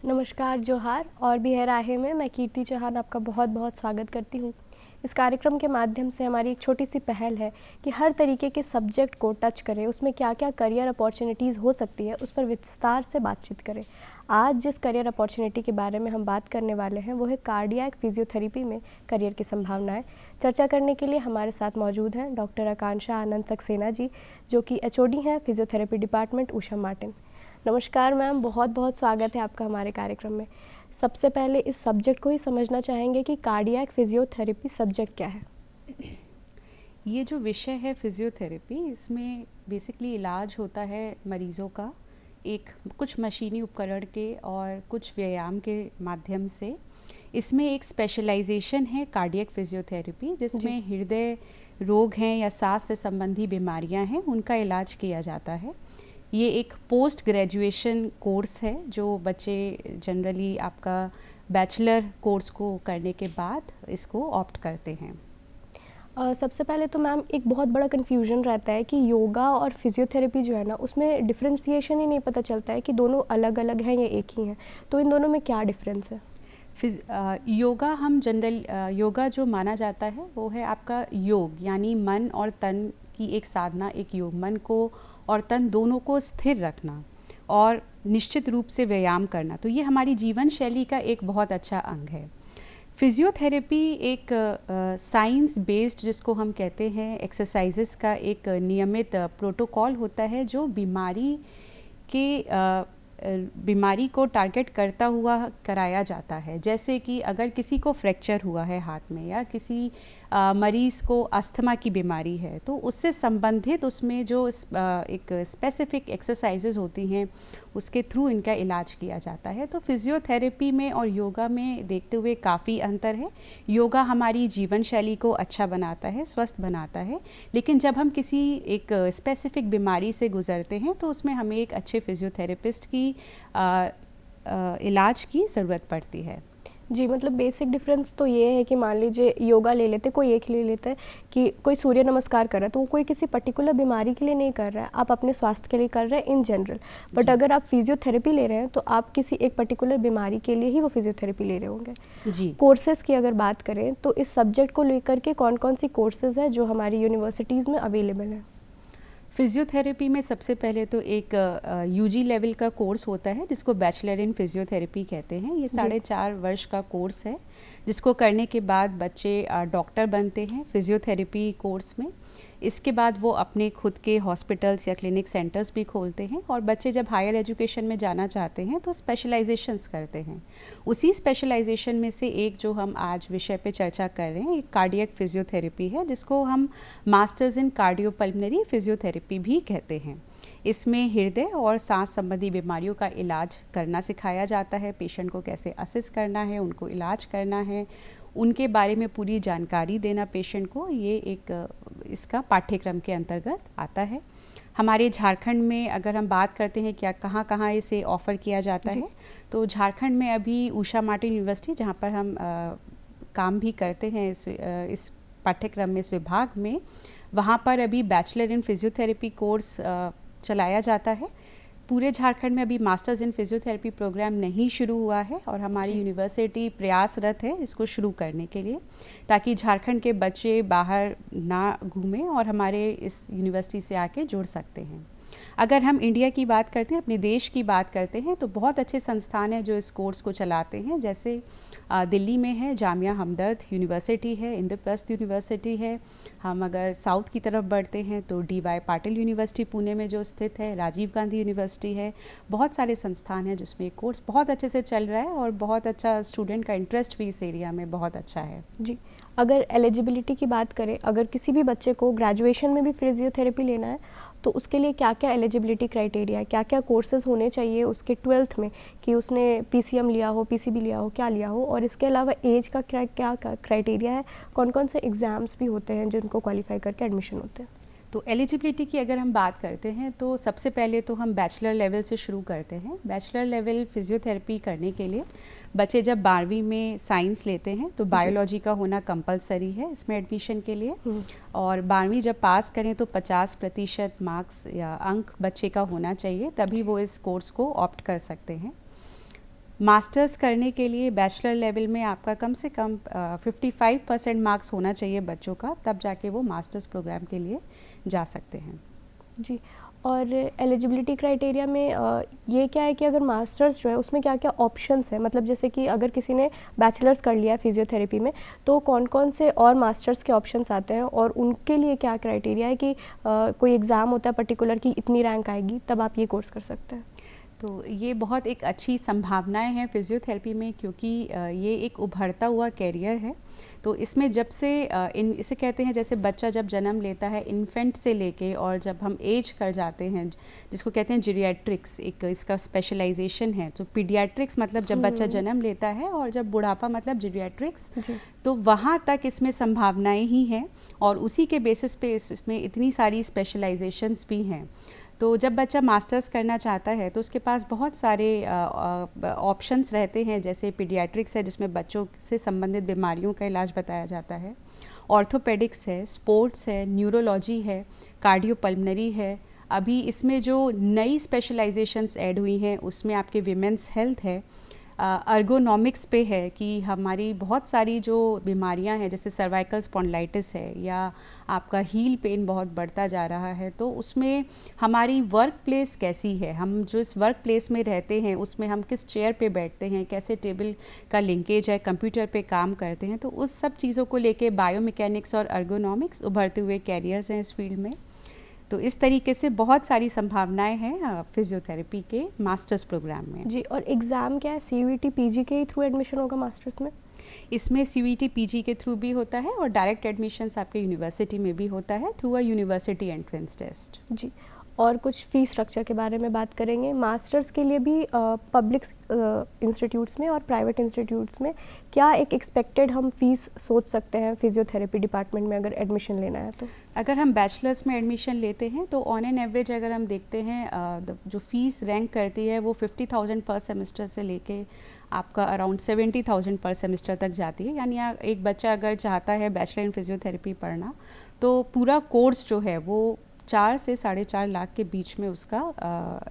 नमस्कार, जोहार और भी है राहे में मैं कीर्ति चौहान आपका बहुत बहुत स्वागत करती हूँ। इस कार्यक्रम के माध्यम से हमारी एक छोटी सी पहल है कि हर तरीके के सब्जेक्ट को टच करें, उसमें क्या क्या करियर अपॉर्चुनिटीज़ हो सकती है उस पर विस्तार से बातचीत करें। आज जिस करियर अपॉर्चुनिटी के बारे में हम बात करने वाले हैं वो है कार्डियक फिजियोथेरेपी में करियर की संभावनाएं। चर्चा करने के लिए हमारे साथ मौजूद हैं डॉक्टर आकांक्षा आनंद सक्सेना जी, जो कि एचओडी हैं फिजियोथेरेपी डिपार्टमेंट ऊषा मार्टिन। नमस्कार मैम, बहुत बहुत स्वागत है आपका हमारे कार्यक्रम में। सबसे पहले इस सब्जेक्ट को ही समझना चाहेंगे कि कार्डियक फिजियोथेरेपी सब्जेक्ट क्या है। ये जो विषय है फिजियोथेरेपी, इसमें बेसिकली इलाज होता है मरीज़ों का एक कुछ मशीनी उपकरण के और कुछ व्यायाम के माध्यम से। इसमें एक स्पेशलाइजेशन है कार्डियक फिजियोथेरेपी, जिसमें हृदय रोग हैं या सांस से संबंधी बीमारियां हैं, उनका इलाज किया जाता है। ये एक पोस्ट ग्रेजुएशन कोर्स है जो बच्चे जनरली आपका बैचलर कोर्स को करने के बाद इसको ऑप्ट करते हैं। सबसे पहले तो मैम एक बहुत बड़ा कन्फ्यूजन रहता है कि योगा और फिजियोथेरेपी जो है ना, उसमें डिफ्रेंसिएशन ही नहीं पता चलता है कि दोनों अलग अलग हैं या एक ही हैं। तो इन दोनों में क्या डिफरेंस है? योगा हम जनरल योगा जो माना जाता है वो है आपका योग, यानी मन और तन की एक साधना, एक योग, मन को और तन दोनों को स्थिर रखना और निश्चित रूप से व्यायाम करना। तो ये हमारी जीवन शैली का एक बहुत अच्छा अंग है। फिजियोथेरेपी एक साइंस बेस्ड, जिसको हम कहते हैं, एक्सरसाइजेस का एक नियमित प्रोटोकॉल होता है जो बीमारी को टारगेट करता हुआ कराया जाता है। जैसे कि अगर किसी को फ्रैक्चर हुआ है हाथ में, या किसी मरीज़ को अस्थमा की बीमारी है, तो उससे संबंधित उसमें जो एक स्पेसिफिक एक्सरसाइजेज होती हैं उसके थ्रू इनका इलाज किया जाता है। तो फिजियोथेरेपी में और योगा में देखते हुए काफ़ी अंतर है। योगा हमारी जीवन शैली को अच्छा बनाता है, स्वस्थ बनाता है, लेकिन जब हम किसी एक स्पेसिफिक बीमारी से गुजरते हैं तो उसमें हमें एक अच्छे फिजियोथेरेपिस्ट की इलाज की ज़रूरत पड़ती है। जी, मतलब बेसिक डिफरेंस तो ये है कि मान लीजिए योगा ले लेते, कोई एक ले लेता है कि कोई सूर्य नमस्कार कर रहा है, तो वो कोई किसी पर्टिकुलर बीमारी के लिए नहीं कर रहा है, आप अपने स्वास्थ्य के लिए कर रहे हैं इन जनरल। बट अगर आप फिजियोथेरेपी ले रहे हैं तो आप किसी एक पर्टिकुलर बीमारी के लिए ही वो फिजियोथेरेपी ले रहे होंगे। जी। कोर्सेज़ की अगर बात करें तो इस सब्जेक्ट को लेकर के कौन कौन सी कोर्सेज़ है जो हमारी यूनिवर्सिटीज़ में अवेलेबल है? फिजियोथेरेपी में सबसे पहले तो एक यूजी लेवल का कोर्स होता है जिसको बैचलर इन फिजियोथेरेपी कहते हैं। ये 4.5 वर्ष का कोर्स है, जिसको करने के बाद बच्चे डॉक्टर बनते हैं फिजियोथेरेपी कोर्स में। इसके बाद वो अपने खुद के हॉस्पिटल्स या क्लिनिक सेंटर्स भी खोलते हैं, और बच्चे जब हायर एजुकेशन में जाना चाहते हैं तो स्पेशलाइजेशंस करते हैं। उसी स्पेशलाइजेशन में से एक जो हम आज विषय पे चर्चा कर रहे हैं, एक कार्डियक फिजियोथेरेपी है, जिसको हम मास्टर्स इन कार्डियोपल्मोनरी फिजियोथेरेपी भी कहते हैं। इसमें हृदय और सांस संबंधी बीमारियों का इलाज करना सिखाया जाता है। पेशेंट को कैसे असेस करना है, उनको इलाज करना है, उनके बारे में पूरी जानकारी देना पेशेंट को, ये एक इसका पाठ्यक्रम के अंतर्गत आता है। हमारे झारखंड में अगर हम बात करते हैं क्या कहाँ कहाँ इसे ऑफ़र किया जाता है, तो झारखंड में अभी ऊषा मार्टिन यूनिवर्सिटी, जहाँ पर हम काम भी करते हैं इस पाठ्यक्रम में, इस विभाग में, वहाँ पर अभी बैचलर इन फिजियोथेरेपी कोर्स चलाया जाता है। पूरे झारखंड में अभी मास्टर्स इन फिजियोथेरेपी प्रोग्राम नहीं शुरू हुआ है, और हमारी यूनिवर्सिटी प्रयासरत है इसको शुरू करने के लिए, ताकि झारखंड के बच्चे बाहर ना घूमें और हमारे इस यूनिवर्सिटी से आके जुड़ सकते हैं। अगर हम इंडिया की बात करते हैं, अपने देश की बात करते हैं, तो बहुत अच्छे संस्थान हैं जो इस कोर्स को चलाते हैं। जैसे दिल्ली में है जामिया हमदर्द यूनिवर्सिटी है, इंद्रप्रस्थ यूनिवर्सिटी है। हम अगर साउथ की तरफ बढ़ते हैं तो DY पाटिल यूनिवर्सिटी पुणे में जो स्थित है, राजीव गांधी यूनिवर्सिटी है। बहुत सारे संस्थान हैं जिसमें कोर्स बहुत अच्छे से चल रहा है, और बहुत अच्छा स्टूडेंट का इंटरेस्ट भी इस एरिया में बहुत अच्छा है। जी, अगर एलिजिबिलिटी की बात करें, अगर किसी भी बच्चे को ग्रेजुएशन में भी फिजियोथेरेपी लेना है तो उसके लिए क्या क्या एलिजिबिलिटी क्राइटेरिया है, क्या क्या कोर्सेज़ होने चाहिए उसके 12th में, कि उसने PCM लिया हो, PCB लिया हो, क्या लिया हो, और इसके अलावा एज का क्या क्राइटेरिया है, कौन कौन से एग्ज़ाम्स भी होते हैं जिनको क्वालिफाई करके एडमिशन होते हैं? तो एलिजिबिलिटी की अगर हम बात करते हैं तो सबसे पहले तो हम बैचलर लेवल से शुरू करते हैं। बैचलर लेवल फिजियोथेरेपी करने के लिए बच्चे जब 12वीं में साइंस लेते हैं तो बायोलॉजी का होना कंपलसरी है इसमें एडमिशन के लिए, और 12वीं जब पास करें तो 50% मार्क्स या अंक बच्चे का होना चाहिए, तभी वो इस कोर्स को ऑप्ट कर सकते हैं। मास्टर्स करने के लिए बैचलर लेवल में आपका कम से कम 55% मार्क्स होना चाहिए बच्चों का, तब जाके वो मास्टर्स प्रोग्राम के लिए जा सकते हैं। जी, और एलिजिबिलिटी क्राइटेरिया में ये क्या है कि अगर मास्टर्स जो है उसमें क्या क्या ऑप्शंस हैं, मतलब जैसे कि अगर किसी ने बैचलर्स कर लिया है फिजियोथेरेपी में तो कौन कौन से और मास्टर्स के ऑप्शंस आते हैं और उनके लिए क्या क्राइटेरिया है कि कोई एग्ज़ाम होता है पर्टिकुलर कि इतनी रैंक आएगी तब आप ये कोर्स कर सकते हैं? तो ये बहुत एक अच्छी संभावनाएं हैं फिज़ियोथेरेपी में, क्योंकि ये एक उभरता हुआ कैरियर है। तो इसमें जब से इसे कहते हैं, जैसे बच्चा जब जन्म लेता है इन्फेंट से लेके और जब हम एज कर जाते हैं, जिसको कहते हैं जीरियाट्रिक्स, एक इसका स्पेशलाइजेशन है। तो पीडियाट्रिक्स मतलब जब बच्चा जन्म लेता है और जब बुढ़ापा मतलब जीरियाट्रिक्स, तो वहाँ तक इसमें संभावनाएं ही हैं और उसी के बेसिस पे इसमें इतनी सारी स्पेशलाइजेशंस भी हैं। तो जब बच्चा मास्टर्स करना चाहता है तो उसके पास बहुत सारे ऑप्शंस रहते हैं, जैसे पीडियाट्रिक्स है जिसमें बच्चों से संबंधित बीमारियों का इलाज बताया जाता है, ऑर्थोपेडिक्स है, स्पोर्ट्स है, न्यूरोलॉजी है, कार्डियोपल्मनरी है। अभी इसमें जो नई स्पेशलाइजेशंस ऐड हुई हैं उसमें आपके विमेंस हेल्थ है, अर्गोनॉमिक्स पे है कि हमारी बहुत सारी जो बीमारियां हैं जैसे सर्वाइकल स्पॉन्डिलाइटिस है या आपका हील पेन बहुत बढ़ता जा रहा है, तो उसमें हमारी वर्क प्लेस कैसी है, हम जो इस वर्क प्लेस में रहते हैं उसमें हम किस चेयर पे बैठते हैं, कैसे टेबल का लिंकेज है, कंप्यूटर पे काम करते हैं, तो उस सब चीज़ों को लेके बायोमैकेनिक्स और अर्गोनॉमिक्स उभरते हुए कैरियर्स हैं इस फील्ड में। तो इस तरीके से बहुत सारी संभावनाएं हैं फिजियोथेरेपी के मास्टर्स प्रोग्राम में। जी, और एग्ज़ाम क्या है, CUET PG के थ्रू एडमिशन होगा मास्टर्स में? इसमें CUET PG के थ्रू भी होता है और डायरेक्ट एडमिशन्स आपके यूनिवर्सिटी में भी होता है through a university entrance test. जी, और कुछ फ़ीस स्ट्रक्चर के बारे में बात करेंगे। मास्टर्स के लिए भी पब्लिक इंस्टीट्यूट्स में और प्राइवेट इंस्टीट्यूट्स में क्या एक एक्सपेक्टेड हम फ़ीस सोच सकते हैं फिजियोथेरेपी डिपार्टमेंट में अगर एडमिशन लेना है तो? अगर हम बैचलर्स में एडमिशन लेते हैं तो ऑन एन एवरेज अगर हम देखते हैं जो फ़ीस रैंक करती है वो 50,000 पर सेमेस्टर से लेके आपका अराउंड 70,000 पर सेमेस्टर तक जाती है। यानी एक बच्चा अगर चाहता है बैचलर इन फिजियोथेरेपी पढ़ना तो पूरा कोर्स जो है वो 4 से 4.5 लाख के बीच में उसका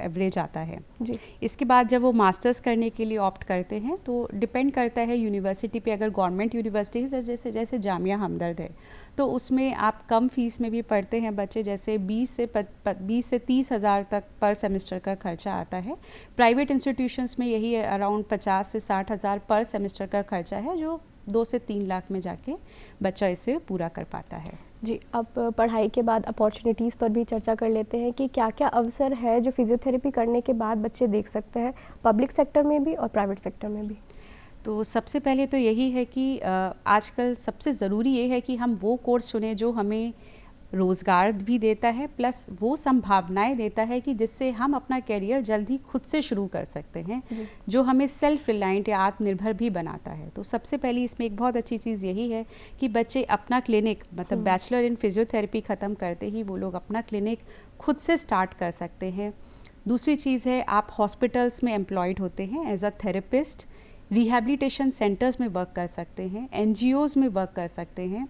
एवरेज आता है। जी। इसके बाद जब वो मास्टर्स करने के लिए ऑप्ट करते हैं तो डिपेंड करता है यूनिवर्सिटी पे। अगर गवर्नमेंट यूनिवर्सिटी है जैसे जामिया हमदर्द है तो उसमें आप कम फीस में भी पढ़ते हैं बच्चे, जैसे 20 से 30 हज़ार तक पर सेमेस्टर का खर्चा आता है। प्राइवेट इंस्टीट्यूशंस में यही अराउंड 50 से 60 हज़ार पर सेमेस्टर का खर्चा है, जो 2 से 3 लाख में जाके बच्चा इसे पूरा कर पाता है। जी, अब पढ़ाई के बाद अपॉर्चुनिटीज़ पर भी चर्चा कर लेते हैं कि क्या क्या अवसर है जो फिजियोथेरेपी करने के बाद बच्चे देख सकते हैं, पब्लिक सेक्टर में भी और प्राइवेट सेक्टर में भी। तो सबसे पहले तो यही है कि आजकल सबसे ज़रूरी ये है कि हम वो कोर्स चुनें जो हमें रोज़गार भी देता है, प्लस वो संभावनाएं देता है कि जिससे हम अपना करियर जल्द ही खुद से शुरू कर सकते हैं, जो हमें सेल्फ रिलायंट या आत्मनिर्भर भी बनाता है। तो सबसे पहले इसमें एक बहुत अच्छी चीज़ यही है कि बच्चे अपना क्लिनिक, मतलब बैचलर इन फिजियोथेरेपी ख़त्म करते ही वो लोग अपना क्लिनिक खुद से स्टार्ट कर सकते हैं। दूसरी चीज़ है, आप हॉस्पिटल्स में एम्प्लॉयड होते हैं as a therapist, rehabilitation centres में वर्क कर सकते हैं, NGOs में वर्क कर सकते हैं,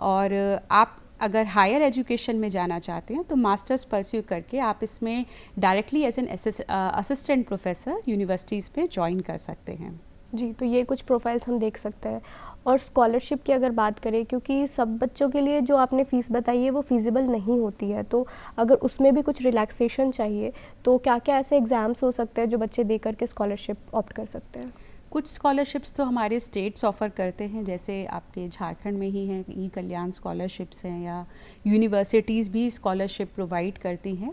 और आप अगर हायर एजुकेशन में जाना चाहते हैं तो मास्टर्स परस्यू करके आप इसमें directly as an assistant professor universities पे ज्वाइन कर सकते हैं। जी, तो ये कुछ प्रोफाइल्स हम देख सकते हैं। और स्कॉलरशिप की अगर बात करें, क्योंकि सब बच्चों के लिए जो आपने फ़ीस बताई है वो फीजिबल नहीं होती है, तो अगर उसमें भी कुछ रिलैक्सेशन चाहिए तो क्या क्या ऐसे एग्ज़ाम्स हो सकते हैं जो बच्चे दे करके स्कॉलरशिप ऑप्ट कर सकते हैं? कुछ स्कॉलरशिप्स तो हमारे स्टेट्स ऑफ़र करते हैं, जैसे आपके झारखंड में ही हैं ई कल्याण स्कॉलरशिप्स हैं, या यूनिवर्सिटीज़ भी स्कॉलरशिप प्रोवाइड करती हैं,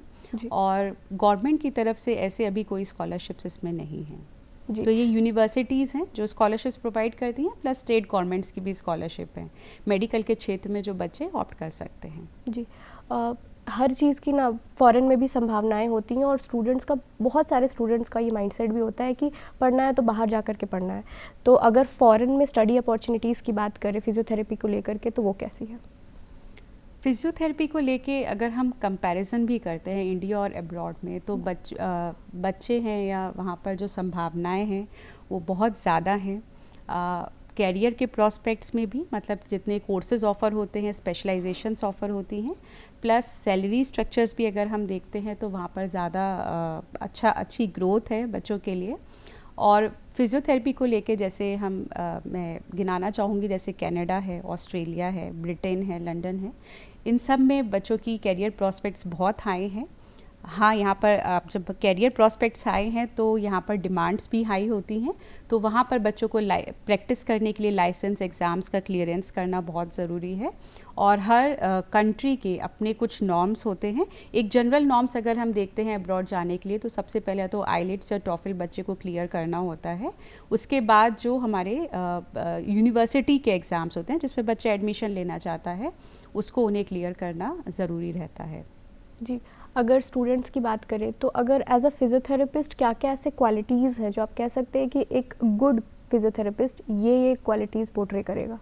और गवर्नमेंट की तरफ से ऐसे अभी कोई स्कॉलरशिप्स इसमें नहीं हैं। तो ये यूनिवर्सिटीज़ हैं जो स्कॉलरशिप्स प्रोवाइड करती हैं, प्लस स्टेट गवर्नमेंट्स की भी स्कॉलरशिप है मेडिकल के क्षेत्र में जो बच्चे ऑप्ट कर सकते हैं। जी, हर चीज़ की ना फ़ॉरेन में भी संभावनाएं होती हैं, और स्टूडेंट्स का, बहुत सारे स्टूडेंट्स का ये माइंडसेट भी होता है कि पढ़ना है तो बाहर जा कर के पढ़ना है। तो अगर फ़ॉरेन में स्टडी अपॉर्चुनिटीज़ की बात करें फिजियोथेरेपी को लेकर के, तो वो कैसी है? फिजियोथेरेपी को लेके अगर हम कंपैरिजन भी करते हैं इंडिया और अब्रॉड में, तो बच्चे हैं या वहाँ पर जो संभावनाएं हैं वो बहुत ज़्यादा हैं। कैरियर के प्रोस्पेक्ट्स में भी, मतलब जितने कोर्सेज़ ऑफ़र होते हैं, स्पेशलाइजेशंस ऑफ़र होती हैं, प्लस सैलरी स्ट्रक्चर्स भी अगर हम देखते हैं तो वहाँ पर ज़्यादा अच्छी ग्रोथ है बच्चों के लिए। और फिज़ियोथेरेपी को लेके जैसे मैं गिनाना चाहूँगी, जैसे कनाडा है, ऑस्ट्रेलिया है, ब्रिटेन है, लंदन है, इन सब में बच्चों की करियर प्रॉस्पेक्ट्स बहुत हाई हैं। हाँ, यहाँ पर आप जब कैरियर प्रॉस्पेक्ट्स हाई हैं तो यहाँ पर डिमांड्स भी हाई होती हैं, तो वहाँ पर बच्चों को प्रैक्टिस करने के लिए लाइसेंस एग्ज़ाम्स का क्लियरेंस करना बहुत ज़रूरी है। और हर कंट्री के अपने कुछ नॉर्म्स होते हैं। एक जनरल नॉर्म्स अगर हम देखते हैं अब्रॉड जाने के लिए, तो सबसे पहले तो आइलेट्स या टॉफल बच्चे को क्लियर करना होता है। उसके बाद जो हमारे यूनिवर्सिटी के एग्ज़ाम्स होते हैं जिसमें बच्चा एडमिशन लेना चाहता है, उसको उन्हें क्लियर करना ज़रूरी रहता है। जी, अगर स्टूडेंट्स की बात करें तो अगर एज अ फिज़ियोथेरेपिस्ट क्या क्या ऐसे क्वालिटीज़ हैं जो आप कह सकते हैं कि एक गुड फिज़ियोथेरेपिस्ट ये क्वालिटीज़ पोर्ट्रे करेगा?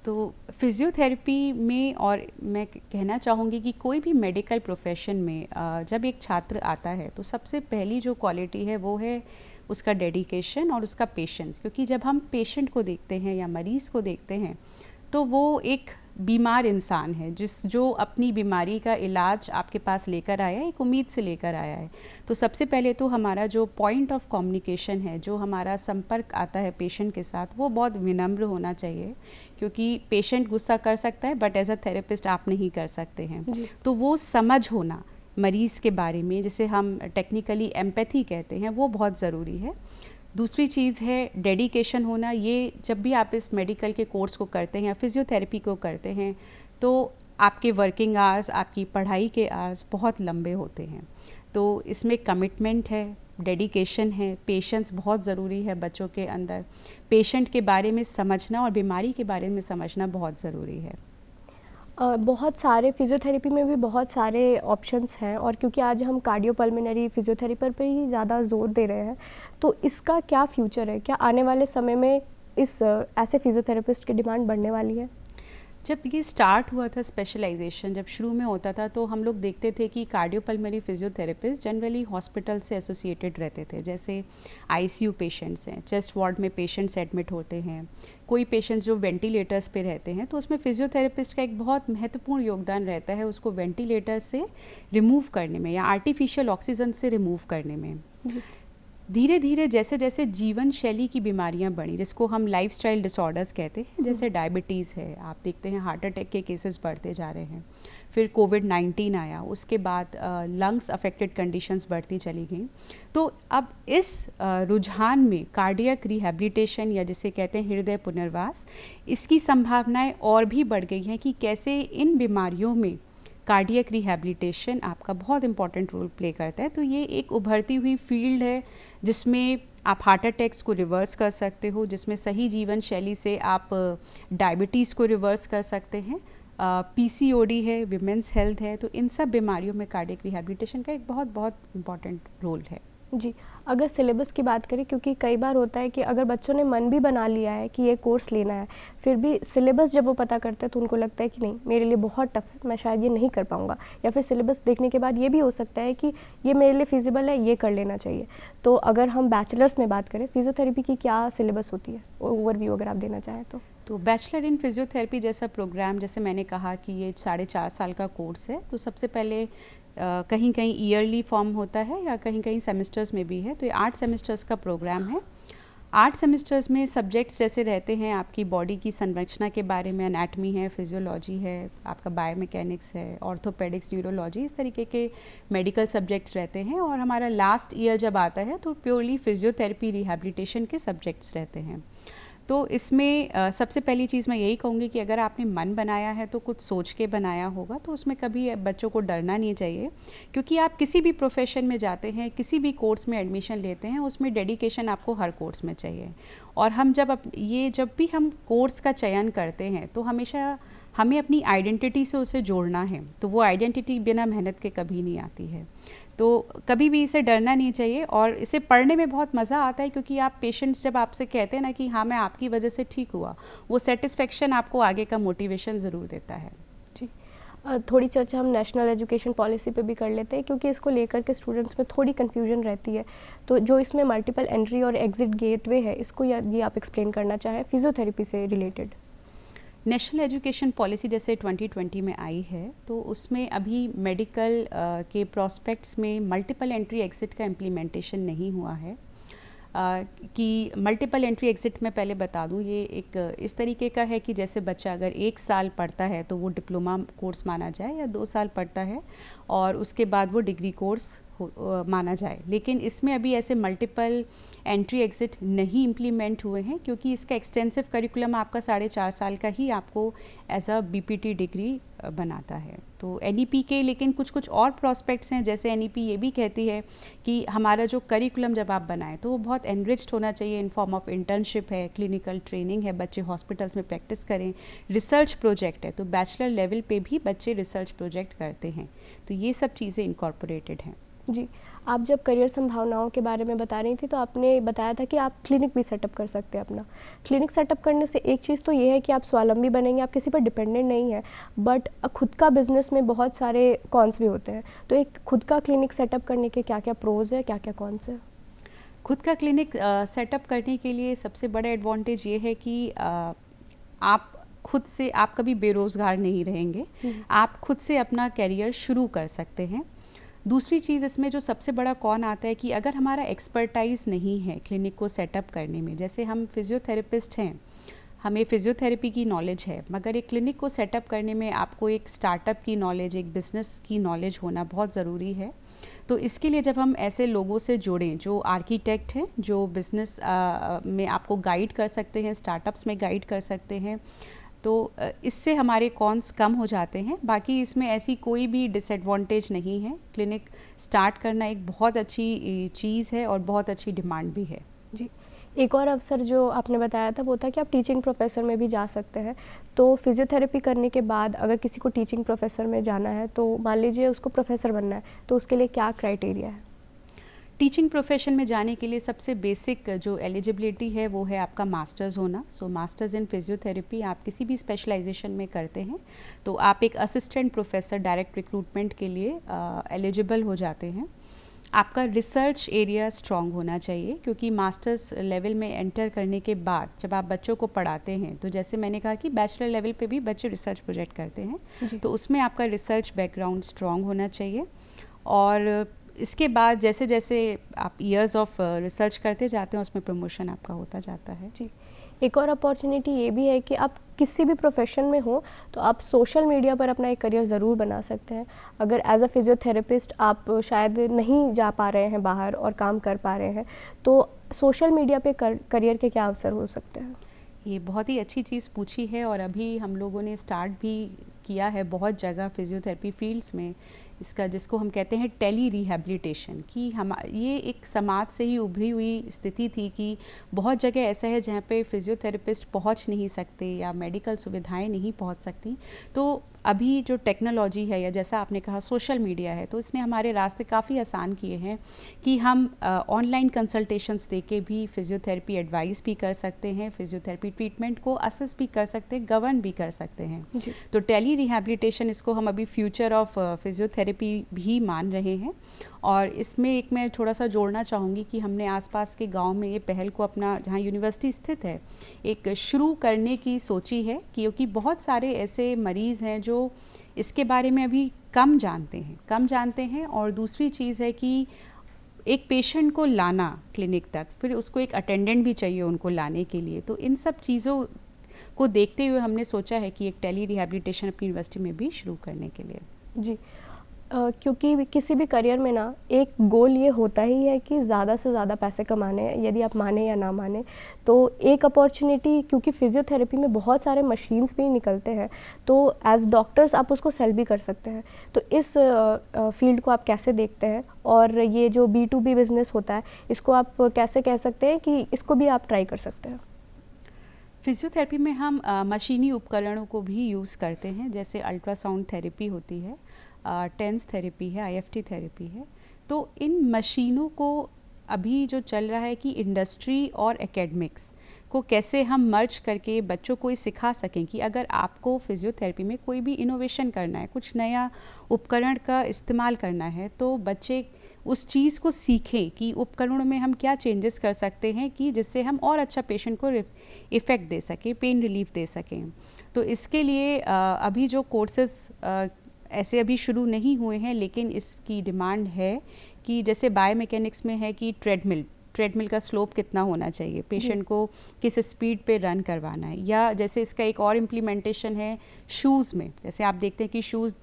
तो फिज़ियोथेरेपी में, और मैं कहना चाहूँगी कि कोई भी मेडिकल प्रोफेशन में जब एक छात्र आता है तो सबसे पहली जो क्वालिटी है वो है उसका डेडिकेशन और उसका पेशेंस। क्योंकि जब हम पेशेंट को देखते हैं या मरीज़ को देखते हैं तो वो एक बीमार इंसान है जो अपनी बीमारी का इलाज आपके पास लेकर आया है, एक उम्मीद से लेकर आया है। तो सबसे पहले तो हमारा जो पॉइंट ऑफ कम्युनिकेशन है, जो हमारा संपर्क आता है पेशेंट के साथ, वो बहुत विनम्र होना चाहिए। क्योंकि पेशेंट गुस्सा कर सकता है बट एज अ थेरेपिस्ट आप नहीं कर सकते हैं। तो वो समझ होना मरीज़ के बारे में, जिसे हम टेक्निकली एम्पैथी कहते हैं, वो बहुत ज़रूरी है। दूसरी चीज़ है डेडिकेशन होना। ये जब भी आप इस मेडिकल के कोर्स को करते हैं या फिज़ियोथेरेपी को करते हैं तो आपके वर्किंग आवर्स, आपकी पढ़ाई के आवर्स बहुत लंबे होते हैं। तो इसमें कमिटमेंट है, डेडिकेशन है, पेशेंस बहुत ज़रूरी है बच्चों के अंदर। पेशेंट के बारे में समझना और बीमारी के बारे में समझना बहुत ज़रूरी है। बहुत सारे फिज़ियोथेरेपी में भी बहुत सारे ऑप्शंस हैं, और क्योंकि आज हम कार्डियोपल्मोनरी फिज़ियोथेरेपी पर ही ज़्यादा जोर दे रहे हैं, तो इसका क्या फ्यूचर है? क्या आने वाले समय में इस ऐसे फिज़ियोथेरेपिस्ट की डिमांड बढ़ने वाली है? जब ये स्टार्ट हुआ था स्पेशलाइजेशन, जब शुरू में होता था तो हम लोग देखते थे कि कार्डियोपल्मोनरी फिजियोथेरेपिस्ट जनरली हॉस्पिटल से एसोसिएटेड रहते थे। जैसे आईसीयू पेशेंट्स हैं, चेस्ट वार्ड में पेशेंट्स एडमिट होते हैं, कोई पेशेंट्स जो वेंटिलेटर्स पे रहते हैं, तो उसमें फिजियोथेरेपिस्ट का एक बहुत महत्वपूर्ण योगदान रहता है उसको वेंटिलेटर से रिमूव करने में या आर्टिफिशियल ऑक्सीजन से रिमूव करने में। धीरे धीरे जैसे जैसे जीवन शैली की बीमारियां बढ़ी, जिसको हम लाइफस्टाइल डिसऑर्डर्स कहते हैं, जैसे डायबिटीज़ है, आप देखते हैं हार्ट अटैक के केसेस बढ़ते जा रहे हैं। फिर कोविड-19 आया, उसके बाद लंग्स अफेक्टेड कंडीशंस बढ़ती चली गई। तो अब इस रुझान में कार्डियक रिहैबिलिटेशन या जिसे कहते हैं हृदय पुनर्वास, इसकी संभावनाएं और भी बढ़ गई हैं कि कैसे इन बीमारियों में कार्डियक रिहैबिलिटेशन आपका बहुत इंपॉर्टेंट रोल प्ले करता है। तो ये एक उभरती हुई फील्ड है जिसमें आप हार्ट अटैक्स को रिवर्स कर सकते हो, जिसमें सही जीवन शैली से आप डायबिटीज़ को रिवर्स कर सकते हैं, पीसीओडी है, विमेंस हेल्थ है। तो इन सब बीमारियों में कार्डियक रिहैबिलिटेशन का एक बहुत बहुत इम्पॉर्टेंट रोल है। जी, अगर सिलेबस की बात करें, क्योंकि कई बार होता है कि अगर बच्चों ने मन भी बना लिया है कि ये कोर्स लेना है, फिर भी सिलेबस जब वो पता करते हैं तो उनको लगता है कि नहीं, मेरे लिए बहुत टफ है, मैं शायद ये नहीं कर पाऊँगा, या फिर सिलेबस देखने के बाद ये भी हो सकता है कि ये मेरे लिए फिजिबल है, ये कर लेना चाहिए। तो अगर हम बैचलर्स में बात करें, फिजियोथेरेपी की क्या सिलेबस होती है, ओवरव्यू अगर आप देना चाहें तो बैचलर इन फिजियोथेरेपी जैसा प्रोग्राम, जैसे मैंने कहा कि ये 4.5 साल का कोर्स है, तो सबसे पहले कहीं कहीं ईयरली फॉर्म होता है या कहीं कहीं सेमेस्टर्स में भी है। तो ये 8 सेमेस्टर्स का प्रोग्राम है। 8 सेमेस्टर्स में सब्जेक्ट्स जैसे रहते हैं आपकी बॉडी की संरचना के बारे में, एनाटमी है, फिजियोलॉजी है, आपका बायोमैकेनिक्स है, ऑर्थोपेडिक्स, न्यूरोलॉजी, इस तरीके के मेडिकल सब्जेक्ट्स रहते हैं। और हमारा लास्ट ईयर जब आता है तो प्योरली फिजियोथेरेपी रिहैबिलिटेशन के सब्जेक्ट्स रहते हैं। तो इसमें सबसे पहली चीज़ मैं यही कहूँगी कि अगर आपने मन बनाया है तो कुछ सोच के बनाया होगा, तो उसमें कभी बच्चों को डरना नहीं चाहिए। क्योंकि आप किसी भी प्रोफेशन में जाते हैं, किसी भी कोर्स में एडमिशन लेते हैं, उसमें डेडिकेशन आपको हर कोर्स में चाहिए। और हम जब भी हम कोर्स का चयन करते हैं तो हमेशा हमें अपनी आइडेंटिटी से उसे जोड़ना है। तो वो आइडेंटिटी बिना मेहनत के कभी नहीं आती है। तो कभी भी इसे डरना नहीं चाहिए। और इसे पढ़ने में बहुत मज़ा आता है, क्योंकि आप पेशेंट्स जब आपसे कहते हैं ना कि हाँ मैं आपकी वजह से ठीक हुआ, वो सेटिस्फेक्शन आपको आगे का मोटिवेशन ज़रूर देता है। जी, थोड़ी चर्चा हम नेशनल एजुकेशन पॉलिसी पे भी कर लेते हैं, क्योंकि इसको लेकर के स्टूडेंट्स में थोड़ी कन्फ्यूजन रहती है। तो जो इसमें मल्टीपल एंट्री और एग्जिट गेटवे है, इसको यदि आप एक्सप्लेन करना चाहें फिजियोथेरेपी से रिलेटेड। नेशनल एजुकेशन पॉलिसी जैसे 2020 में आई है, तो उसमें अभी मेडिकल के प्रॉस्पेक्ट्स में मल्टीपल एंट्री एग्जिट का इम्प्लीमेंटेशन नहीं हुआ है। कि मल्टीपल एंट्री एग्ज़िट मैं पहले बता दूं, ये एक इस तरीके का है कि जैसे बच्चा अगर 1 साल पढ़ता है तो वो डिप्लोमा कोर्स माना जाए, या 2 साल पढ़ता है और उसके बाद वो डिग्री कोर्स माना जाए। लेकिन इसमें अभी ऐसे मल्टीपल एंट्री एग्ज़िट नहीं इम्प्लीमेंट हुए हैं, क्योंकि इसका एक्सटेंसिव करिकुलम आपका 4.5 साल का ही आपको एज अ बीपीटी डिग्री बनाता है। तो एनईपी के लेकिन कुछ कुछ और प्रॉस्पेक्ट्स हैं, जैसे एनईपी ये भी कहती है कि हमारा जो करिकुलम जब आप बनाएं तो वो बहुत एनरिच्ड होना चाहिए इन फॉर्म ऑफ इंटर्नशिप है, क्लिनिकल ट्रेनिंग है, बच्चे हॉस्पिटल्स में प्रैक्टिस करें, रिसर्च प्रोजेक्ट है, तो बैचलर लेवल पे भी बच्चे रिसर्च प्रोजेक्ट करते हैं। तो ये सब चीज़ें इनकॉर्पोरेटेड हैं। जी, आप जब करियर संभावनाओं के बारे में बता रही थी तो आपने बताया था कि आप क्लिनिक भी सेटअप कर सकते हैं अपना। क्लिनिक सेटअप करने से एक चीज़ तो ये है कि आप स्वावलंबी बनेंगे, आप किसी पर डिपेंडेंट नहीं है, बट खुद का बिजनेस में बहुत सारे कॉन्स भी होते हैं। तो एक खुद का क्लिनिक सेटअप करने के क्या क्या प्रोज है, क्या क्या कॉन्स है? खुद का क्लिनिक सेटअप करने के लिए सबसे बड़ा एडवांटेज ये है कि आप खुद से, आप कभी बेरोज़गार नहीं रहेंगे, आप खुद से अपना करियर शुरू कर सकते हैं। दूसरी चीज़ इसमें जो सबसे बड़ा कौन आता है कि अगर हमारा एक्सपर्टाइज नहीं है क्लिनिक को सेटअप करने में, जैसे हम फिजियोथेरेपिस्ट हैं, हमें फिजियोथेरेपी की नॉलेज है, मगर एक क्लिनिक को सेटअप करने में आपको एक स्टार्टअप की नॉलेज, एक बिज़नेस की नॉलेज होना बहुत ज़रूरी है। तो इसके लिए जब हम ऐसे लोगों से जुड़ें जो आर्किटेक्ट हैं, जो बिज़नेस में आपको गाइड कर सकते हैं, स्टार्टअप्स में गाइड कर सकते हैं, तो इससे हमारे कॉन्स कम हो जाते हैं। बाकी इसमें ऐसी कोई भी डिसएडवांटेज नहीं है। क्लिनिक स्टार्ट करना एक बहुत अच्छी चीज़ है और बहुत अच्छी डिमांड भी है। जी, एक और अवसर जो आपने बताया था वो था कि आप टीचिंग प्रोफेसर में भी जा सकते हैं। तो फिजियोथेरेपी करने के बाद अगर किसी को टीचिंग प्रोफेसर में जाना है, तो मान लीजिए उसको प्रोफेसर बनना है, तो उसके लिए क्या क्राइटेरिया है? टीचिंग प्रोफेशन में जाने के लिए सबसे बेसिक जो एलिजिबिलिटी है वो है आपका मास्टर्स होना। सो मास्टर्स इन फिजियोथेरेपी आप किसी भी स्पेशलाइजेशन में करते हैं तो आप एक असिस्टेंट प्रोफेसर डायरेक्ट रिक्रूटमेंट के लिए एलिजिबल हो जाते हैं। आपका रिसर्च एरिया स्ट्रॉन्ग होना चाहिए, क्योंकि मास्टर्स लेवल में एंटर करने के बाद जब आप बच्चों को पढ़ाते हैं, तो जैसे मैंने कहा कि बैचलर लेवल पे भी बच्चे रिसर्च प्रोजेक्ट करते हैं, तो उसमें आपका रिसर्च बैकग्राउंड स्ट्रॉन्ग होना चाहिए। और इसके बाद जैसे जैसे आप ईयर्स ऑफ रिसर्च करते जाते हैं, उसमें प्रमोशन आपका होता जाता है। जी, एक और अपॉर्चुनिटी ये भी है कि आप किसी भी प्रोफेशन में हो तो आप सोशल मीडिया पर अपना एक करियर ज़रूर बना सकते हैं। अगर एज अ फिजियोथेरेपिस्ट आप शायद नहीं जा पा रहे हैं बाहर और काम कर पा रहे हैं, तो सोशल मीडिया पे करियर के क्या अवसर हो सकते हैं? ये बहुत ही अच्छी चीज़ पूछी है, और अभी हम लोगों ने स्टार्ट भी किया है बहुत जगह फिजियोथेरेपी फील्ड्स में इसका, जिसको हम कहते हैं टेली रिहैबिलिटेशन। कि हम ये एक समाज से ही उभरी हुई स्थिति थी कि बहुत जगह ऐसा है जहाँ पे फिजियोथेरेपिस्ट पहुँच नहीं सकते या मेडिकल सुविधाएं नहीं पहुँच सकती। तो अभी जो टेक्नोलॉजी है, या जैसा आपने कहा सोशल मीडिया है, तो इसने हमारे रास्ते काफ़ी आसान किए हैं कि हम ऑनलाइन कंसल्टेशंस देके भी फिजियोथेरेपी एडवाइस भी कर सकते हैं, फिजियोथेरेपी ट्रीटमेंट को असेस भी कर सकते हैं, गवर्न भी कर सकते हैं। तो टेली रिहैबिलिटेशन, इसको हम अभी फ्यूचर ऑफ फिजियोथेरेपी भी मान रहे हैं। और इसमें एक मैं थोड़ा सा जोड़ना चाहूँगी कि हमने आसपास के गांव में ये पहल को अपना, जहाँ यूनिवर्सिटी स्थित है, एक शुरू करने की सोची है, क्योंकि बहुत सारे ऐसे मरीज़ हैं जो इसके बारे में अभी कम जानते हैं। और दूसरी चीज़ है कि एक पेशेंट को लाना क्लिनिक तक, फिर उसको एक अटेंडेंट भी चाहिए उनको लाने के लिए। तो इन सब चीज़ों को देखते हुए हमने सोचा है कि एक टेली रिहैबिलिटेशन अपनी यूनिवर्सिटी में भी शुरू करने के लिए। जी, क्योंकि किसी भी करियर में ना एक गोल ये होता ही है कि ज़्यादा से ज़्यादा पैसे कमाने हैं, यदि आप माने या ना माने। तो एक अपॉर्चुनिटी, क्योंकि फिजियोथेरेपी में बहुत सारे मशीन्स भी निकलते हैं, तो एज डॉक्टर्स आप उसको सेल भी कर सकते हैं। तो इस फील्ड को आप कैसे देखते हैं? और ये जो B2B बिज़नेस होता है, इसको आप कैसे कह सकते हैं कि इसको भी आप ट्राई कर सकते हैं? फिजियोथेरेपी में हम मशीनी उपकरणों को भी यूज़ करते हैं, जैसे अल्ट्रासाउंड थेरेपी होती है, टेंस थेरेपी है, IFT थेरेपी है। तो इन मशीनों को अभी जो चल रहा है कि इंडस्ट्री और एकेडमिक्स को कैसे हम मर्ज करके बच्चों को ये सिखा सकें कि अगर आपको फिजियोथेरेपी में कोई भी इनोवेशन करना है, कुछ नया उपकरण का इस्तेमाल करना है, तो बच्चे उस चीज़ को सीखें कि उपकरणों में हम क्या चेंजेस कर सकते हैं कि जिससे हम और अच्छा पेशेंट को इफ़ेक्ट दे सकें, पेन रिलीफ दे सकें। तो इसके लिए अभी जो कोर्सेज़ ऐसे अभी शुरू नहीं हुए हैं, लेकिन इसकी डिमांड है कि जैसे बायोमैकेनिक्स में है कि ट्रेडमिल, ट्रेडमिल का स्लोप कितना होना चाहिए, पेशेंट को किस स्पीड पे रन करवाना है, या जैसे इसका एक और इम्प्लीमेंटेशन है शूज़ में। जैसे आप देखते हैं कि शूज़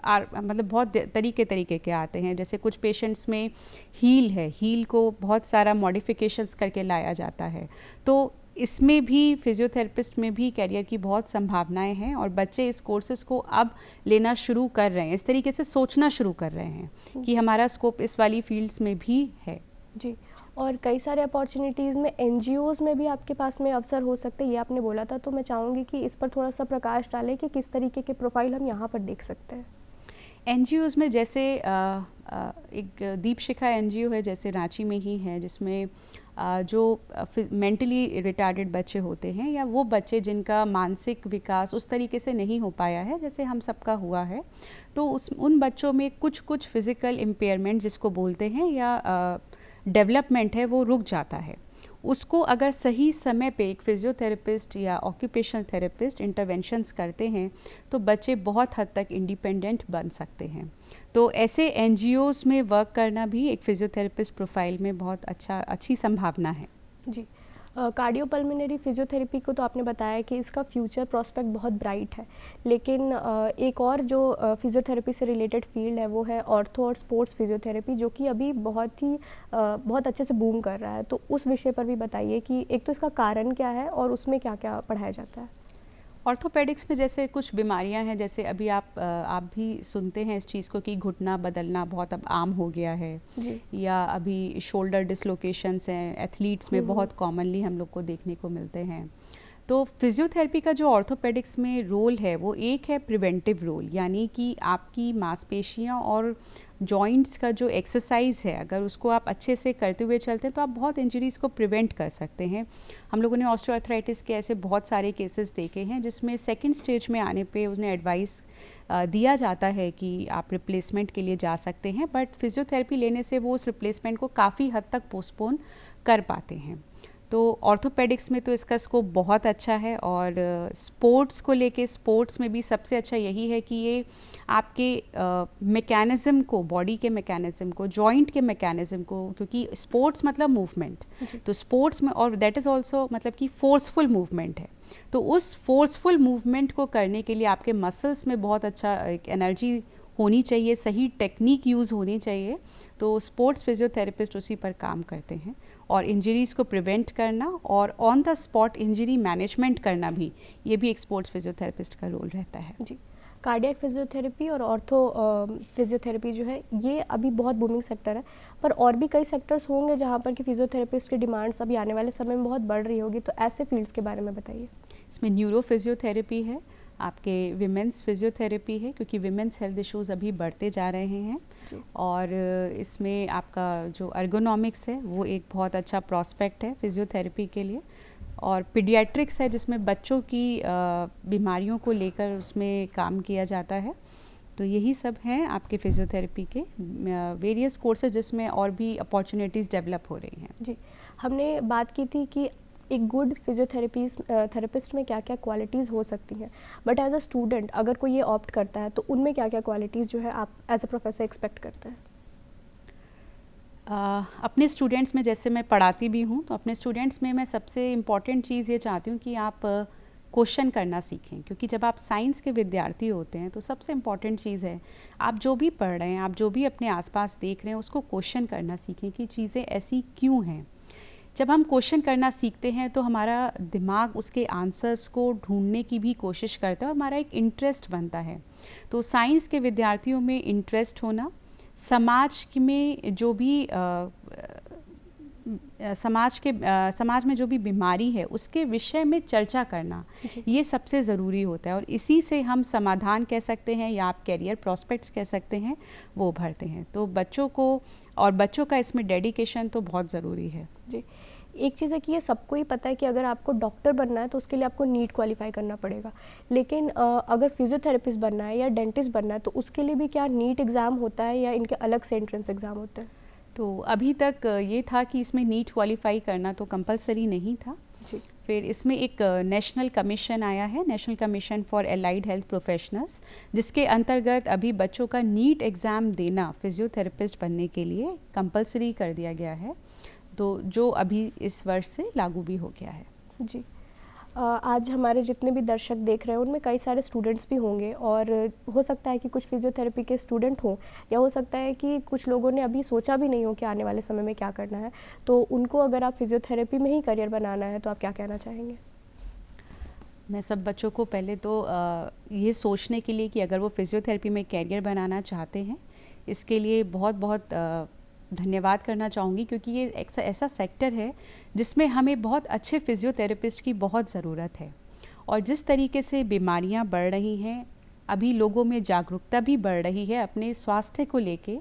मतलब बहुत तरीके के आते हैं। जैसे कुछ पेशेंट्स में हील है, हील को बहुत सारा मॉडिफिकेशंस करके लाया जाता है। तो इसमें भी फिजियोथेरेपिस्ट में भी करियर की बहुत संभावनाएं हैं और बच्चे इस कोर्सेज़ को अब लेना शुरू कर रहे हैं, इस तरीके से सोचना शुरू कर रहे हैं कि हमारा स्कोप इस वाली फील्ड्स में भी है। जी, और कई सारे अपॉर्चुनिटीज़ में एनजीओज़ में भी आपके पास में अवसर हो सकते हैं, ये आपने बोला था। तो मैं चाहूँगी कि इस पर थोड़ा सा प्रकाश डालें कि किस तरीके के प्रोफाइल हम यहाँ पर देख सकते हैं। एनजीओज़ में जैसे एक दीपशिखा एनजीओ है, जैसे रांची में ही है, जिसमें जो मेंटली रिटार्डेड बच्चे होते हैं या वो बच्चे जिनका मानसिक विकास उस तरीके से नहीं हो पाया है जैसे हम सबका हुआ है, तो उन बच्चों में कुछ फिज़िकल इम्पेयरमेंट जिसको बोलते हैं या डेवलपमेंट है वो रुक जाता है। उसको अगर सही समय पे एक फिजियोथेरेपिस्ट या ऑक्यूपेशनल थेरेपिस्ट इंटरवेंशंस करते हैं तो बच्चे बहुत हद तक इंडिपेंडेंट बन सकते हैं। तो ऐसे एनजीओज़ में वर्क करना भी एक फिजियोथेरेपिस्ट प्रोफाइल में बहुत अच्छी संभावना है। जी, कार्डियोपल्मिनरी फिजियोथेरेपी को तो आपने बताया कि इसका फ्यूचर प्रोस्पेक्ट बहुत ब्राइट है, लेकिन एक और जो फिजियोथेरेपी से रिलेटेड फील्ड है वो है ऑर्थो और स्पोर्ट्स फिजियोथेरेपी, जो कि अभी बहुत अच्छे से बूम कर रहा है। तो उस विषय पर भी बताइए कि एक तो इसका कारण क्या है और उसमें क्या क्या पढ़ाया जाता है। ऑर्थोपेडिक्स में जैसे कुछ बीमारियां हैं, जैसे अभी आप भी सुनते हैं इस चीज़ को कि घुटना बदलना बहुत अब आम हो गया है जी। या अभी शोल्डर डिसलोकेशंस हैं, एथलीट्स में बहुत कॉमनली हम लोग को देखने को मिलते हैं। तो फिजियोथेरेपी का जो ऑर्थोपेडिक्स में रोल है वो एक है प्रिवेंटिव रोल, यानी कि आपकी मांसपेशियां और जॉइंट्स का जो एक्सरसाइज है अगर उसको आप अच्छे से करते हुए चलते हैं तो आप बहुत इंजरीज़ को प्रिवेंट कर सकते हैं। हम लोगों ने ऑस्टियोआर्थराइटिस के ऐसे बहुत सारे केसेस देखे हैं जिसमें सेकंड स्टेज में आने पे उसने एडवाइस दिया जाता है कि आप रिप्लेसमेंट के लिए जा सकते हैं, बट फिजियोथेरेपी लेने से वो उस रिप्लेसमेंट को काफ़ी हद तक पोस्टपोन कर पाते हैं। तो ऑर्थोपेडिक्स में तो इसका स्कोप बहुत अच्छा है और स्पोर्ट्स को लेके स्पोर्ट्स में भी सबसे अच्छा यही है कि ये आपके मैकेनिज़्म को, बॉडी के मैकेनिज़्म को, जॉइंट के मैकेनिज़्म को, क्योंकि स्पोर्ट्स मतलब मूवमेंट, तो स्पोर्ट्स में और दैट इज़ ऑल्सो मतलब कि फोर्सफुल मूवमेंट है। तो उस फोर्सफुल मूवमेंट को करने के लिए आपके मसल्स में बहुत अच्छा एक एनर्जी होनी चाहिए, सही टेक्निक यूज़ होनी चाहिए। तो स्पोर्ट्स फिजियोथेरेपिस्ट उसी पर काम करते हैं और इंजरीज़ को प्रिवेंट करना और on the spot injury management करना भी, ये भी एक स्पोर्ट्स फिजियोथेरेपिस्ट का रोल रहता है। जी, कार्डियक फिजियोथेरेपी और ऑर्थो फिजियोथेरेपी जो है ये अभी बहुत बूमिंग सेक्टर है, पर और भी कई सेक्टर्स होंगे जहाँ पर कि फिजियोथेरेपिस्ट की डिमांड्स अभी आने वाले समय में बहुत बढ़ रही होगी, तो ऐसे फील्ड्स के बारे में बताइए। इसमें न्यूरो फिजियोथेरेपी है, आपके विमेंस फिजियोथेरेपी है, क्योंकि विमेंस हेल्थ इश्यूज़ अभी बढ़ते जा रहे हैं, और इसमें आपका जो एर्गोनॉमिक्स है वो एक बहुत अच्छा प्रॉस्पेक्ट है फिजियोथेरेपी के लिए, और पीडियाट्रिक्स है जिसमें बच्चों की बीमारियों को लेकर उसमें काम किया जाता है। तो यही सब हैं आपके फिजियोथेरेपी के वेरियस कोर्सेज जिसमें और भी अपॉर्चुनिटीज़ डेवलप हो रही हैं। जी, हमने बात की थी कि एक गुड थेरेपिस्ट में क्या क्या क्वालिटीज़ हो सकती हैं, बट एज अ स्टूडेंट अगर कोई ये ऑप्ट करता है तो उनमें क्या क्या क्वालिटीज़ जो है आप एज अ प्रोफेसर एक्सपेक्ट करते हैं। अपने स्टूडेंट्स में, जैसे मैं पढ़ाती भी हूँ, तो अपने स्टूडेंट्स में मैं सबसे इम्पॉर्टेंट चीज़ ये चाहती हूँ कि आप क्वेश्चन करना सीखें, क्योंकि जब आप साइंस के विद्यार्थी होते हैं तो सबसे इम्पॉर्टेंट चीज़ है आप जो भी पढ़ रहे हैं, आप जो भी अपने आसपास देख रहे हैं उसको क्वेश्चन करना सीखें कि चीज़ें ऐसी क्यों हैं। जब हम क्वेश्चन करना सीखते हैं तो हमारा दिमाग उसके आंसर्स को ढूंढने की भी कोशिश करता है और हमारा एक इंटरेस्ट बनता है। तो साइंस के विद्यार्थियों में इंटरेस्ट होना, समाज में जो भी समाज में जो भी बीमारी है उसके विषय में चर्चा करना, ये सबसे ज़रूरी होता है, और इसी से हम समाधान कह सकते हैं या आप कैरियर प्रॉस्पेक्ट्स कह सकते हैं, वो उभरते हैं। तो बच्चों का इसमें डेडिकेशन तो बहुत ज़रूरी है। जी, एक चीज़ है कि ये सबको ही पता है कि अगर आपको डॉक्टर बनना है तो उसके लिए आपको नीट क्वालिफाई करना पड़ेगा, लेकिन अगर फिजियोथेरेपिस्ट बनना है या डेंटिस्ट बनना है तो उसके लिए भी क्या नीट एग्ज़ाम होता है या इनके अलग से एंट्रेंस एग्ज़ाम होते हैं? तो अभी तक ये था कि इसमें नीट क्वालिफाई करना तो कंपलसरी नहीं था। जी। फिर इसमें एक नेशनल कमीशन आया है, national commission for allied health professionals, जिसके अंतर्गत अभी बच्चों का नीट एग्ज़ाम देना फिजियोथेरेपिस्ट बनने के लिए कंपलसरी कर दिया गया है। तो जो अभी इस वर्ष से लागू भी हो गया है। जी। आज हमारे जितने भी दर्शक देख रहे हैं उनमें कई सारे स्टूडेंट्स भी होंगे, और हो सकता है कि कुछ फिजियोथेरेपी के स्टूडेंट हों, या हो सकता है कि कुछ लोगों ने अभी सोचा भी नहीं हो कि आने वाले समय में क्या करना है। तो उनको अगर आप फिजियोथेरेपी में ही करियर बनाना है तो आप क्या कहना चाहेंगे? मैं सब बच्चों को पहले तो ये सोचने के लिए कि अगर वो फिजियोथेरेपी में करियर बनाना चाहते हैं, इसके लिए बहुत बहुत धन्यवाद करना चाहूँगी, क्योंकि ये एक ऐसा सेक्टर है जिसमें हमें बहुत अच्छे फिजियोथेरेपिस्ट की बहुत ज़रूरत है। और जिस तरीके से बीमारियां बढ़ रही हैं, अभी लोगों में जागरूकता भी बढ़ रही है अपने स्वास्थ्य को लेके।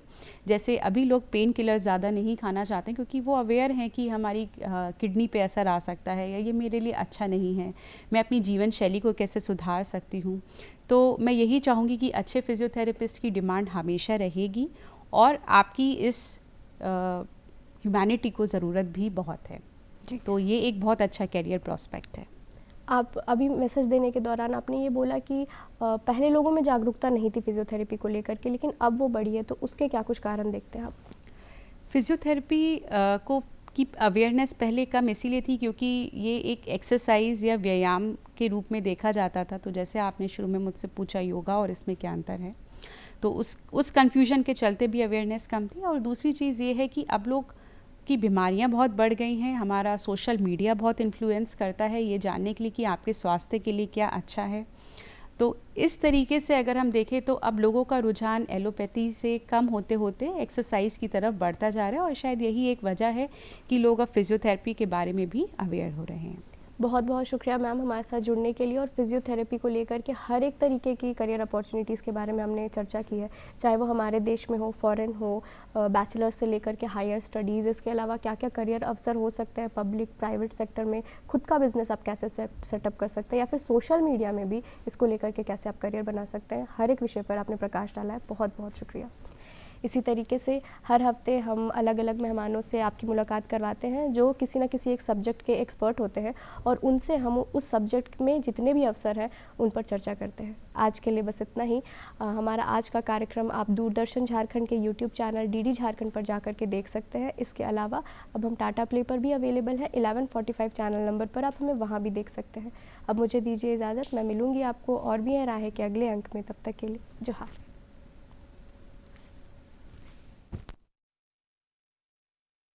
जैसे अभी लोग पेन किलर ज़्यादा नहीं खाना चाहते, क्योंकि वो अवेयर हैं कि हमारी किडनी पे असर आ सकता है, या ये मेरे लिए अच्छा नहीं है, मैं अपनी जीवन शैली को कैसे सुधार सकती हूँ। तो मैं यही चाहूँगी कि अच्छे फिजियोथेरेपिस्ट की डिमांड हमेशा रहेगी, और आपकी इस ह्यूमैनिटी को ज़रूरत भी बहुत है। तो ये एक बहुत अच्छा करियर प्रॉस्पेक्ट है। आप अभी मैसेज देने के दौरान आपने ये बोला कि पहले लोगों में जागरूकता नहीं थी फिजियोथेरेपी को लेकर के, लेकिन अब वो बढ़ी है, तो उसके क्या कुछ कारण देखते हैं आप? फिजियोथेरेपी को की अवेयरनेस पहले कम इसीलिए थी क्योंकि ये एक एक्सरसाइज या व्यायाम के रूप में देखा जाता था। तो जैसे आपने शुरू में मुझसे पूछा योगा और इसमें क्या अंतर है, तो उस कन्फ्यूजन के चलते भी अवेयरनेस कम थी। और दूसरी चीज़ ये है कि अब लोग की बीमारियां बहुत बढ़ गई हैं, हमारा सोशल मीडिया बहुत इन्फ्लुएंस करता है ये जानने के लिए कि आपके स्वास्थ्य के लिए क्या अच्छा है। तो इस तरीके से अगर हम देखें तो अब लोगों का रुझान एलोपैथी से कम होते होते एक्सरसाइज की तरफ बढ़ता जा रहा है, और शायद यही एक वजह है कि लोग अब फिजियोथेरेपी के बारे में भी अवेयर हो रहे हैं। बहुत बहुत शुक्रिया मैम हमारे साथ जुड़ने के लिए, और फिजियोथेरेपी को लेकर के हर एक तरीके की करियर अपॉर्चुनिटीज़ के बारे में हमने चर्चा की है, चाहे वो हमारे देश में हो, फॉरेन हो, बैचलर से लेकर के हायर स्टडीज़, इसके अलावा क्या क्या करियर अवसर हो सकते हैं पब्लिक प्राइवेट सेक्टर में, खुद का बिजनेस आप कैसे सेटअप कर सकते हैं, या फिर सोशल मीडिया में भी इसको लेकर के कैसे आप करियर बना सकते हैं। हर एक विषय पर आपने प्रकाश डाला है, बहुत बहुत शुक्रिया। इसी तरीके से हर हफ्ते हम अलग अलग मेहमानों से आपकी मुलाकात करवाते हैं जो किसी न किसी एक सब्जेक्ट के एक्सपर्ट होते हैं, और उनसे हम उस सब्जेक्ट में जितने भी अवसर हैं उन पर चर्चा करते हैं। आज के लिए बस इतना ही। हमारा आज का कार्यक्रम आप दूरदर्शन झारखंड के यूट्यूब चैनल डीडी झारखंड पर जाकर के देख सकते हैं। इसके अलावा अब हम टाटा प्ले पर भी अवेलेबल हैं, 1145 चैनल नंबर पर आप हमें वहाँ भी देख सकते हैं। अब मुझे दीजिए इजाज़त, मैं मिलूँगी आपको और भी है राह के अगले अंक में। तब तक के लिए जोहार।